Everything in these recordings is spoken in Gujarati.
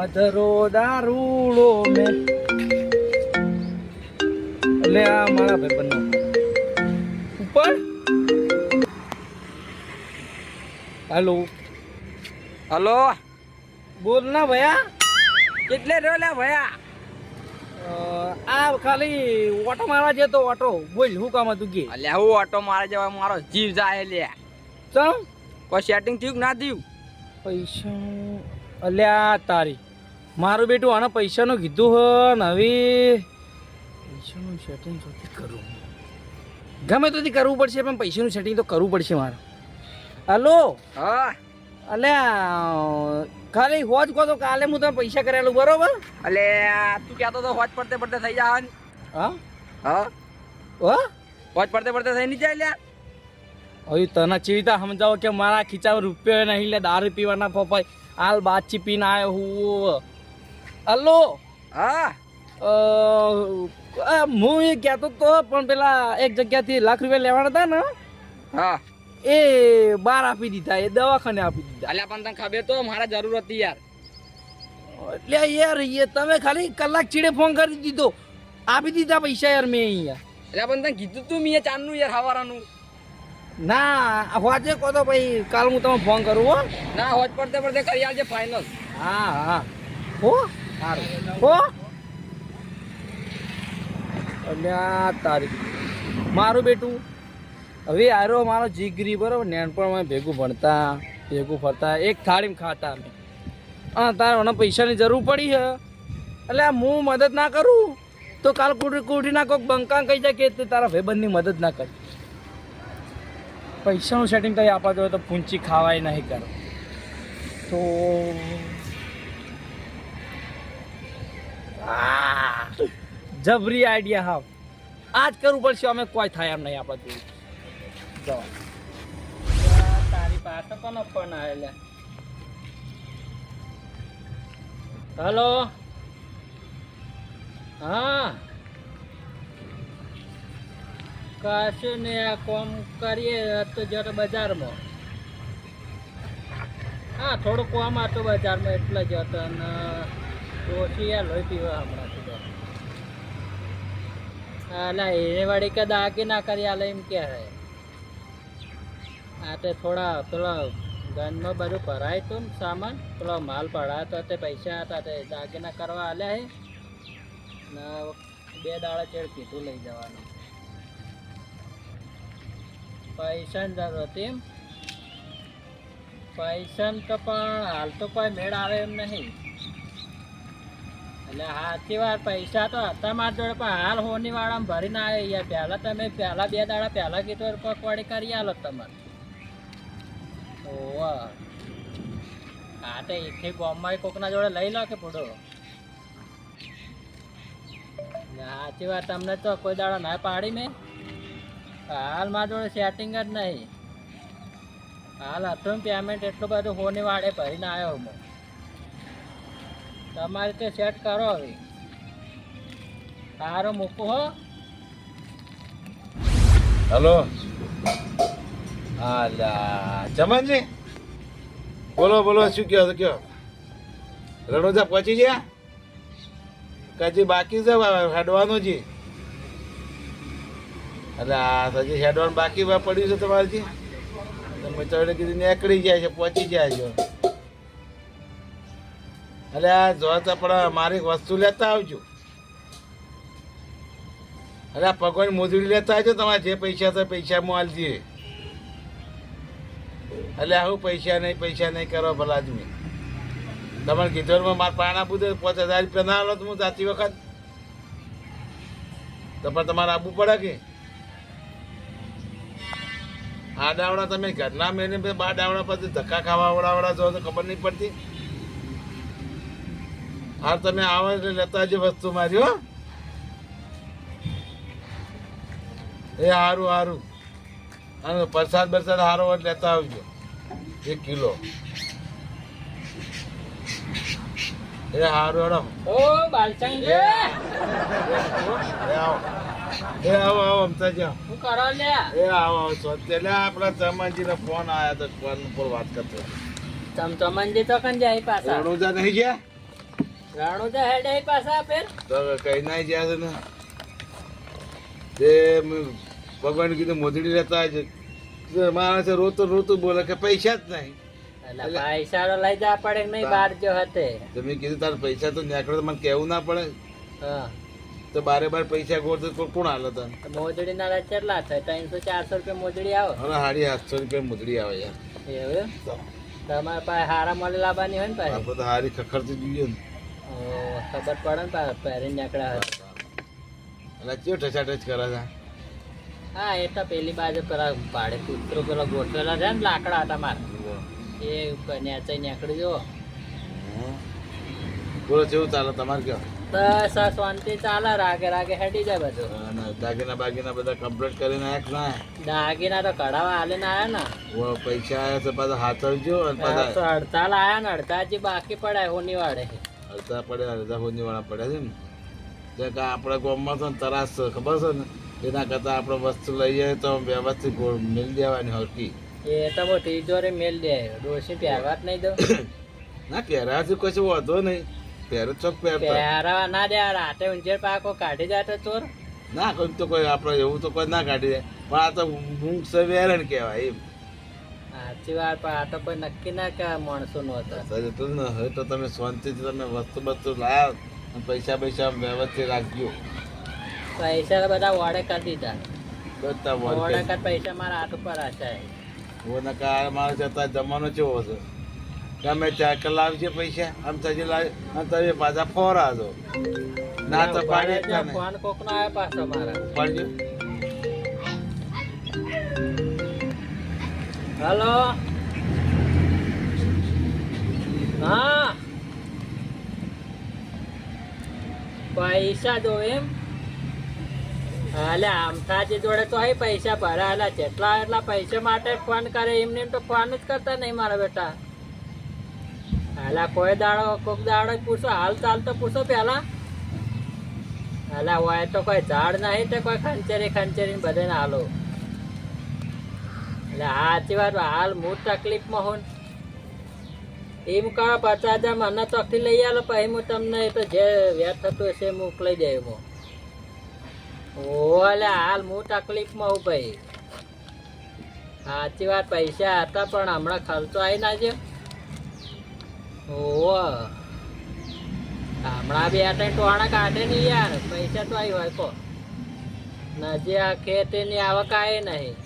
મધરો દારૂડો મે એટલે આ મારા ભાઈબંધનો ઉપર હેલો હલો બોલ ના ભયા કેટલે રહ્યો લે ભયા? આ ખાલી ઓટો મારવા જતો ઓટો બોલ શું કામ હતું કે અલ્યા હું ઓટો મારે જવા મારો જીવ જાય લે. ચમ કોઈ સેટિંગ થયું કે ના થયું? પૈસા અલ્યા તારી મારું બેટું આને પૈસાનું કીધું હે ને હવે પૈસાનું સેટિંગ જોતી કરું ગમે તોથી કરવું પડશે પણ પૈસાનું સેટિંગ તો કરવું પડશે મારે. હલો હા અલ્યા ખાલી હોજ કહો તો કાલે હું તને પૈસા કરેલું બરોબર. અલે તું કહેતો તો હોજ પડતે પડતે થઈ જાય ને? હા હા હા હોજ પડતે પડતે થઈ નહીં જાય લ્યા? હવે તને ચીવીતા સમજાવો કે મારા ખીચામાં રૂપિયો નહીં લે દારૂ પીવાના પપ્પા હાલ બાચી પીને આવ્યો હું. હલો હા હું એ કહેતો તો પણ પેલા એક જગ્યાથી લાખ રૂપિયા લેવાના હતા ને હા એ બાર આપી દીધા એ દવાખાને આપી દીધા. અલ્યા પણ તને ખબર તો મારા જરૂર હતી યાર. એટલે યાર એ તમે ખાલી કલાક ચીડે ફોન કરી દીધો આપી દીધા પૈસા યાર મેં અહીંયા. એટલે પણ તને કીધું તું મેં ચાંદનું યાર હવારાનું. ના હોજે કહો તો ભાઈ કાલ હું તમે ફોન કરું હો. ના હોજ પડતે પડતે કરી આવજે ફાઇનલ. હા હા હો સારું હો. અલ્યા તારી મારું બેટું હવે આરો મારો જીગરી બરાબર નાનપણમાં ભેગું ભણતા ભેગું ફરતા એક થાળીમાં ખાતા અમે હા તારે મને પૈસાની જરૂર પડી છે એટલે હું મદદ ના કરું તો કાલ કુટીના કોઈક બંકા કહી જાય કે તારા ભાઈબંધની મદદ ના કરી. પૈસાનું સેટિંગ કંઈ આપવા જોઈએ તો પૂંચી ખાવાય નહીં કરો તો જબરી આઈડિયા હા આજ કરવું પડશે અમે કોઈ થાય એમ નહીં આપણા જોયું જવા તારી પાસે કોનો ફોન આવેલા. હલો હા કશું ને આ કોમ કરીએ તો જતો બજારમાં. હા થોડું કોમ હતું બજારમાં એટલે જ હતો અને ઓછી યાર લોહી પીવા હમણાં તો એટલે એને વાળી કે દાગી ના કરી આલે એમ કે હે આ તે થોડા પેલા ગનમાં બધું ભરાય હતું ને સામાન પેલો માલ પડાતો તે પૈસા હતા તે દાગીના કરવા આલ્યા હે ને 2 દાડા ચેડ કીધું લઈ જવાનું. પૈસાની જરૂર હતી એમ? પૈસાને તો પણ હાલ તો કોઈ મેળ આવે એમ નહીં. એટલે સાચી વાત પૈસા તો હતા મારા જોડે પણ હાલ હોની વાળામાં ભરીને આવે યાર. પહેલાં તમે 2 દાડા પહેલાં કીધું પકવાડી કરી આલો તમારે. ઓહ હા તો એકથી ગામમાં કોકના જોડે લઈ લો કે પૂડો. સાચી વાત તમને તો કોઈ દાડો ના પાડી મેં. હાલ મારા જોડે સેટિંગ જ નહીં. હાલ હતું પેમેન્ટ એટલું બધું હોની વાળે ભરીને આવ્યો હું. તમારે તે સેટ કરો હવે. સારું મૂકું હો. હલો હા ચમનજી બોલો બોલો શું કહો તો કયો રણોજા પહોંચી ગયા કજી બાકી છે હેડવાનું જી? એટલે આ હજી હેડવાનું બાકી પડ્યું છે તમારેથી? તમે તો કીધું નીકળી જાય છે પહોંચી જાય છો. એટલે આ જો તો પણ મારી વસ્તુ લેતા આવજો. અરે આ પગવાની મોજડી લેતા આવજો. તમારે જે પૈસા થાય પૈસા મોલ દઈએ. એટલે આવું પૈસા નહીં કરો ભલા આદમી. તમારે કીધું મારા પાણા બુધે 5000 રૂપિયા ના આલો તો હું જાતી વખત તો પણ તમારે આપવું પડે કે આ ડાવડા તમે ઘરના મેને 2 ડાવડા પછી ધક્કા ખાવા વાળા જો તો ખબર નહીં પડતી. હા તમે આવો એટલે લેતા આવજો વસ્તુ મારી હો. એ સારું સારું અને પ્રસાદ સારો હોય લેતા આવજો 1 કિલો. એ સારું હેડો. ઓ બાલચંદ આવો અમતા જાઓ. શું કરો લે? એ આવો એટલે આપણા ચમનજીનો ફોન આવ્યો તો ફોન ઉપર વાત કરતો. ચમચમનજી તો કન જાય પાછા રણુજા નહીં ગયા? રણુજા હેડે પાછા ફેર તો કઈ ના જ્યાં છે ને તે ભગવાન કીધું મોજડી રહેતા જ માણસ રોતું બોલે કે પૈસા જ નહીં. એટલે પૈસા તો લઈ જવા પડે કે નહીં બાર જો હતે. તમે કીધું તારે પૈસા તો નીકળે તો મને કેવું ના પડે. હા તો બારે પૈસા ગોળ તો કોણ હાલે તને? મોજડી ના કેટલા થાય? 300-400 રૂપિયા મોજડી આવે. હવે 750 રૂપિયા મોજડી આવે યાર. એવું તમારે પાસે હારા મળે લાવવાની હોય ને પાસે આપણે તો હારી ખખડતી જોઈએ ને. ખબર પડે ને પાછા પહેરીને નીકળ્યા હોય. એટલે ચેવ ઠચાઠચ કરે છે. હા એ તો પેલી બાજુ પેલા ભાડે કૂતરો પેલો ગોઠવેલા છે ને લાકડા હતા મારે એ નેચાઈ નીકળી જુઓ. બોલો કેવું ચાલે તમારે કેવું? બસ આ શાંતિ ચાલે રાગે રાગે હેડી જાય બધું. અને દાગીના બાગીના બધા કમ્પ્લીટ કરીને આયા કે ના? દાગીના તો કઢાવા હાલીને આયા ને. પૈસા આયા તો પાછા હાથવજો અને તો પાછા અડતાલ આયા ને અડધા હજી બાકી પડ્યા હોની વાળે. અડધા પડ્યા અડધા હોની વાળા પડ્યા છે ને. જે કે આપણા ગામમાં તો તરાસ છે ખબર છે ને. એના કરતા આપણે વસ્તુ લઈએ તો વ્યવસ્થિત મિલ દેવાની હરકી. એ તો બહુ તિજોરી મેલ દે ડોસી પહેરવા જ નહીં દઉં. ના પહેરાથી કશું વાંધો નહીં. પહેરે ચોક પહેરતા પહેરવા ના દે રાતે ઊંઝેર પાકો કાઢી જાય તો ચોર. ના કોઈ તો કોઈ આપણે એવું તો કોઈ ના કાઢી દે પણ આ તો ઊંઘ સવેરણ કહેવાય એમ. સાચી વાત પણ આ તો કોઈ નક્કી ના કે માણસો નો હતો. એટલું ને હવે તો તમે શાંતિથી તમે વસ્તુ લાવ અને પૈસા વ્યવસ્થિત રાખજો. પૈસા બધા વડે કરી દીધા. બધા વડે કર પૈસા મારા હાથ ઉપર આશા. નકા મારે જતા જમાનો કેવો છે ગમે ત્યાં લાવજે પૈસા આમ થજી લાવી આમ તમે પાછા ફોરા દો ના તો પાડી ફોન કોક નો આવ્યો પાછો મારા. પડજો. હલો હા પૈસા જો એમ હાલે આમથાજી જોડે તો અહીં પૈસા ભરાયેલા છે એટલા પૈસા માટે ફોન કરે એમને તો ફોન જ કરતા નહીં મારા બેટા. હાલા કોઈ દાડો કોક દાડો પૂછો હાલ ચાલ તો પૂછો પેલા. હાલા હોય તો કોઈ ઝાડ નહીં તો કોઈ ખંચેરી બધાને હાલો. એટલે સાચી વાત હાલ હું તકલીફમાં હોઉં એમ કરો 50,000 મને ચોકથી લઈ આલો પછી હું તમને એ તો જે વ્યાજ થતું હશે મોકલાઈ દે એમાં. ઓલે હાલ હું તકલીફમાં હું ભાઈ. સાચી વાત પૈસા હતા પણ હમણાં ખર્ચો આવી ના ગયો. ઓહો હમણાં 2-3 ટોણા કાઢે નહીં યાર પૈસા તો આવી હોય કો નજી આ ખેતીની આવક આવી નહીં.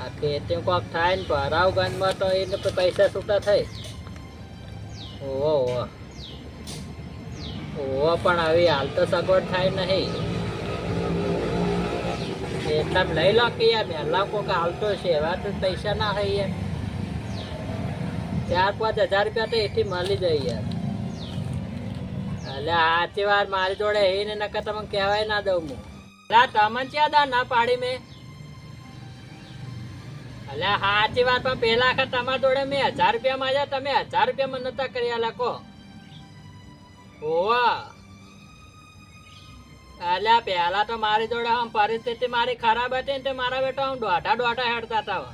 આ ખેતી કોક થાય ને ભરાવ ગંજમાં તો એને પૈસા છૂટા થઈ. ઓહો ઓહો પણ હવે હાલ તો સગવડ થાય નહીં. એટલા લઈ લો કે યાર પહેલા કોક હાલતો છે એવા તો પૈસા ના હોય યાર 4-5 હજાર રૂપિયા તો એથી મળી જાય યાર. એટલે સાચી વાત મારી જોડે એને નકર તમને કહેવાય ના દઉં હું. તમને ક્યાં દા ના પાડી મેં. એટલે સાચી વાત પણ પેલા વખત તમારા જોડે મેં 1000 રૂપિયા માંગ્યા તમે 1000 રૂપિયા માં નતા કરી આલા કો. ઓવા એટલે પેલા તો મારી જોડે આમ પરિસ્થિતિ મારી ખરાબ હતી ને તે મારા બેટા આમ દોઢા હેડતા હતા.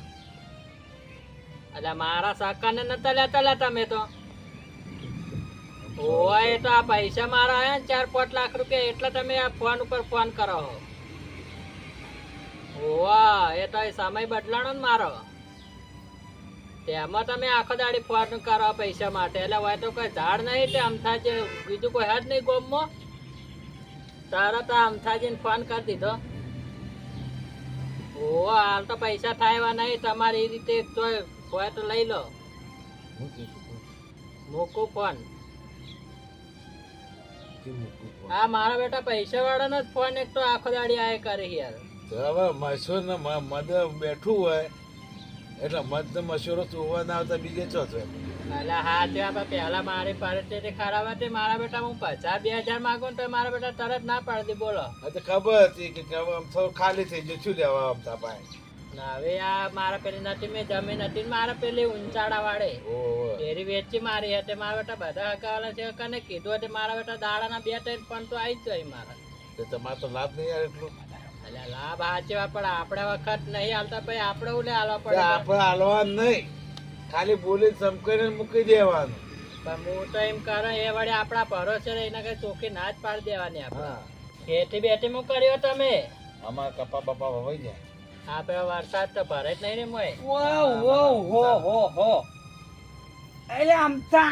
એટલે મારા સક્કાને નતા લેતા તમે તો. ઓવા એ તો આ પૈસા મારા આયા ને 4-5 લાખ રૂપિયા એટલે તમે આ ફોન ઉપર ફોન કરો. ઓવા એ તો સમય બદલાણો ને મારો તેમાં તમે આખો દાડી ફોન કરો પૈસા માટે. એટલે હોય તો કોઈ ઝાડ નહીં તે અમથાજી બીજું કોઈ હજ નહીં ગોમમાં તરત અમથાજીને ફોન કરી દીધો. ઓ હાલ તો પૈસા થાય નહીં તમારી રીતે હોય તો લઈ લો. મૂકું ફોન. હા મારા બેટા પૈસા વાળાનો જ ફોન એક તો આખો દાડી આય કરે યાર. હવે મશૂર ને મદ બેઠું હોય એટલે મદ મશૂરો જોવા ના આવતા બીજે ચો છે. એટલે હા ત્યાં પેલા મારી પરિસ્થિતિ ખરાબ હતી મારા બેટા હું 50,000-2,000 માંગુ ને તો મારા બેટા તરત ના પાડી બોલો. તો ખબર હતી કે આમ થોડું ખાલી થઈ ગયું શું લેવા આમતા પાય. હવે આ મારા પેલી નથી મેં જમીન હતી મારા પેલી ઊંચાડા વાળે એરી વેચી મારી હતી મારા બેટા બધા હકાવાલા છે કને કીધું હતું મારા બેટા દાડાના 2-3 પણ તો આવી જ જાય મારા. તમારે તો લાભ નહીં યાર એટલું. એટલે લાભ સાચવા પણ આપણે વખત નહીં હાલતા પછી આપણે ઉલે હાલવા પડે. આપણે હાલવા નહીં ખાલી બોલી ચમકીને મૂકી દેવાનું. પણ હું તો એમ કરો એ વડે આપણા ભરોસે રહીને કઈ ચોખ્ખી ના જ પાડી દેવાની આપણે બેઠી બેઠી હું કર્યો તમે આમાં કપા બપા વવાઈ જાય. આપણે વરસાદ તો ભરે જ નહીં રે મોય હો એટલે આમતા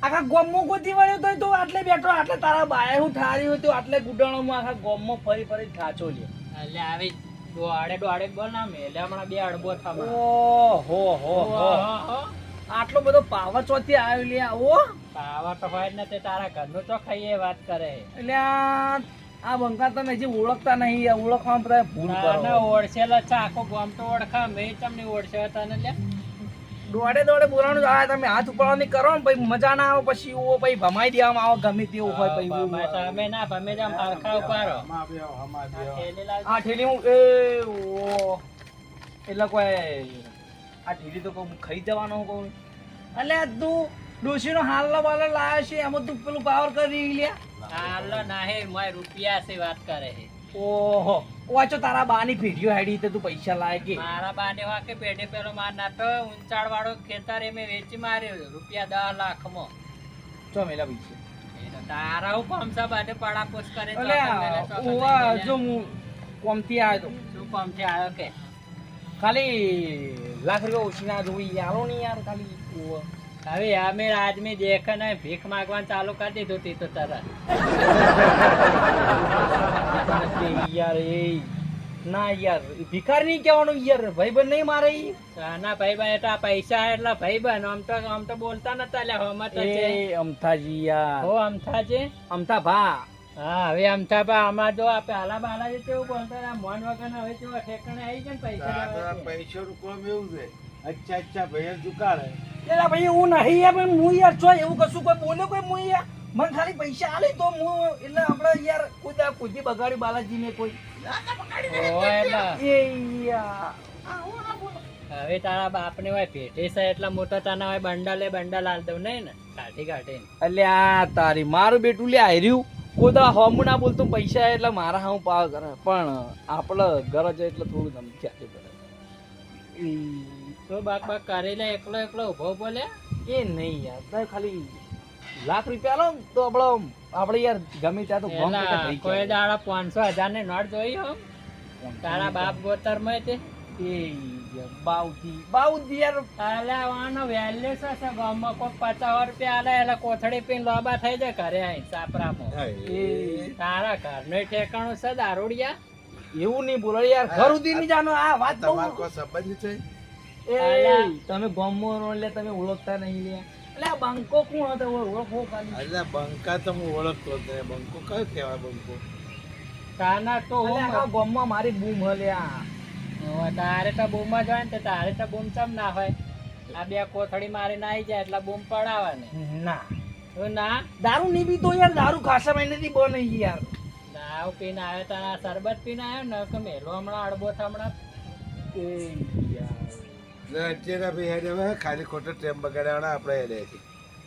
આખા ગોમમાં ગોતી વળ્યો તો તું આટલે બેઠો આટલે તારા બાય હું ઠાર્યું હતું આટલે ગુડાણોમાં આખા ગોમમાં ફરી ફરી ઠાચો લ્યો. એટલે આવી દોડે દોડે બોલ ના મેલે હમણાં બે અડબો થમણા ઓહો આટલો બધો પાવર ચોથી આવ્યો લે આવો. પાવર તો હોય જ નથી તારા ઘરનું તો ખાઈએ વાત કરે એટલે આ બંકા તમે જે ઓળખતા નહીં આ ઓળખવામાં બધા ભૂલ ના કરો. ઓળખેલો છે આખો ગામ તો ઓળખા મેં તમને ઓળખ્યો તને લે દોડે દોડે બોલાવાનું આ તમે હાથ ઉપાડવાની કરો ને પછી મજા ના આવે પછી ઓ પછી ભમાઈ દેવામાં આવે ગમે તેવું હોય પછી તમે ના ભમે જામ હરખા ઉપાડો આમાં બે આમાં બે. થેલી લાવજો. આ ઠેલી હું એટલે કોઈ આ ઠેલી તો કહું ખાઈ જવાનો હું કહું એટલે તું ડોશીનો હાલનો બાલો લાવ્યો છે એમાં તું પેલું પાવર કરી લ્યા. હાલો ના હે મોય રૂપિયા છે વાત કરે છે ઓહો વાંચો તારા બાની પેઢીઓ હેડી તે તું પૈસા લાય કે મારા બાને વાકે પેઢે પેલો માર નાતો ઊંચાણ વાળો ખેતર એમે વેચી માર્યો રૂપિયા 10 લાખમાં ચો મેલા પૈસા એ તો તારા હું પમસા બાને પડાપોસ કરે તો એટલે તમને ચોકન ઓવા લઈ જો લે. હું કોમથી આવ્યો તો શું પમથી આવ્યો કે ખાલી લાખ રૂપિયા ઓછી ના જોઈ આલો નહીં યાર ખાલી ઓવા. હવે અમે આદમી દેખે ને ભીખ માંગવાનું ચાલુ કરી દીધું તી તો તરત યાર એ ના યાર ભિખારી નહીં કહેવાનું યાર ભાઈબંધ નહીં મારે ઈ. ના ભાઈ ભાઈ એટલા પૈસા એટલા ભાઈ બન આમ તો બોલતા નતા લે હમ તો છે એ અમથાજી યાર હો અમથા છે અમથા ભા હા હવે અમથા બા આમાં જો આ પહેલા બાલા જે તેવું બોલતા હતા, મોન વગર હવે તેવા ઠેકાણે આવી જાય ને પૈસા આ તો લેવા છે. પૈસો રૂપિયા એવું છે. અચ્છા અચ્છા ભાઈ દુકાળ એલા ભાઈ એવું નહીં યાર પણ હું યાર છો એવું કશું કોઈ બોલ્યો કોઈ હું યાર મને ખાલી પૈસા આલે તો હું એટલે આપણે યાર કોઈ બગાડ્યું બાલાજી ને કોઈ ઓહો એટલે એ યાર હવે તારા બાપને હોય પેટે છે એટલા મોટા તાના હોય બંડલ હાલ દઉં નહીં ને કાઢી કાઢીને. એટલે આ તારી મારું બેટું લે આર્યું કોઈ તો હમું ના બોલતું પૈસા એટલે મારા હું પાવ કરે પણ આપણે ગરજ એટલે થોડું ધમક્યા પડે તો બાક કરી લે એકલો ઉભો બોલે એ નહીં યાર તારે ખાલી લાખ રૂપિયા લો તો આપણે યાર ગમે ત્યાં તો ભંગ એલા, કરી કોઈ જાય. દાડા 500,000 ને નોટ જોઈ હો તારા બાપ ગોતર માં તે એ યાર બાઉથી યાર અલ્યા વાનો વેલ્યુ છે ગામમાં કોઈ 50 રૂપિયા આલે એટલે કોથળી પીને લોબા થઈ જાય ઘરે આવીને સાપરામાં. તારા ઘરનું ઠેકાણું છે દારૂડિયા. એવું નહીં બોલો યાર ઘર સુધી નહીં જાનો આ વાત બહુ તમારો કોઈ સંબંધ છે? એ અલા. તમે ગોમો એટલે તમે ઓળખતા નહીં લે એટલે આ બંકો કોણ હતો ઓળખો ખાલી અલ્યા બંકા તો હું ઓળખતો જ નહીં. બંકો કયો કહેવાય બંકો? તાના તો એટલે હું આખા ગોમમાં મારી બૂમ હલ્યા તારે તો બૂમ જ હોય ને તો તારે તો બૂમ ચમ ના હોય. આ બે કોથળી મારીને આવી જાય એટલે બૂમ પડાવવાની. ના તો ના દારૂ નહીં પીતો યાર દારૂ ખાસા મહિનેથી બને યાર દાવ પીને આવ્યો તારા શરબત પીને આવ્યો ને કે મેલો હમણાં અડબો હમણાં એ યાર અત્યારે ભાઈ હેડે હવે ખાલી ખોટો ટેમ બગાડવાના આપણે હેડે છે.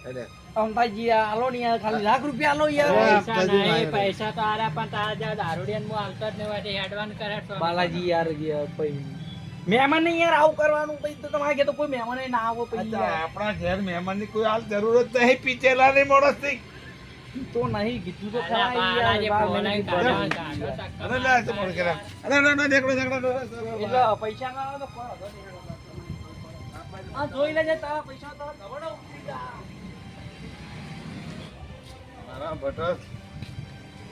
હેડે. અમતાજી આલો ને યાર ખાલી લાખ રૂપિયા આલો યાર પૈસા નહીં, પૈસા તો આર્યા પણ તારા જેવા દારૂડિયાને હું હાલતો જ નહીં હોય તે હેડવાન કરે તો. બાલાજી યાર પછી મહેમાન ને યાર આવું કરવાનું પછી તો તમારે કે તો કોઈ મહેમાન ના આવો પછી અચ્છા, યાર. આપણા ઘેર મહેમાનની કોઈ હાલ જરૂરત નહીં. પીચેલા નહીં મોડસ થી. તો નહીં કીધું તો અલા, ખરા બાલાજી યાર બોલાય કાઢવા કાઢો અરે તક. લે, આ તો મોડું કર્યા. અરે ના ના દેખડો દેખડો એટલે પૈસા ના આવે તો કોઈ વાંધો નહીં. આ જોઈ લેજે તારા પૈસા તારા ગવડો ઉતરી જા. મારા બટસ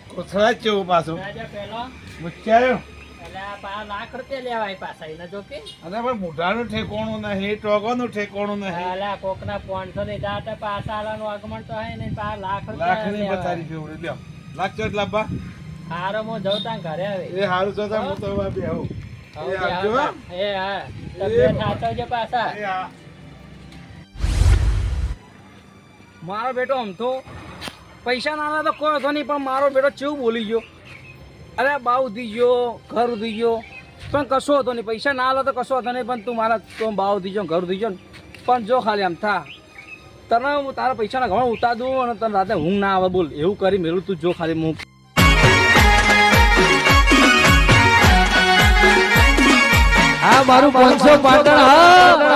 કોથળા જ જેવું પાછું રાજા પેલો મુચ્ચાયો. એટલે આ 5 લાખ રૂપિયા લેવાય પાછા એને જો કે અને પણ મોઢાનું ઠેકોણું નહીં, ટોકોનું ઠેકોણું નહીં. અલા કોકના 500 લીધા હતા પાછા આલાનું આગમન તો હે ને 5 લાખ લાખની રૂપિયા બતારી જેવડી લ્યો. લાખ ચોથ લાભા. હારો હું જઉં તાં ઘરે હવે એ હારું છો હું તો હવે બેહું. એ આપજો હો. એ હા તબિયત સાચવજો પાછા. એ હા. મારો બેટો આમ તો પૈસા ના આવે તો કોઈ હતો નહીં પણ મારો બેટો ચેવું બોલી ગયો અરે બાવ ઉધી ગયો ઘર ઉધી ગયો પણ કશો હતો નહીં પૈસા ના આવે તો કશો હતો નહીં પણ તું મારા તો બાવ ઉધી ગયો ઘર ઉધી ગયો ને પણ જો ખાલી આમ થા તને હું તારા પૈસાના ઘણો ઉતાર દઉં અને તને રાતે ઊંઘ ના આવે બોલ એવું કરી મેળવું તું જો ખાલી હું હા મારું 500 પાટણ હા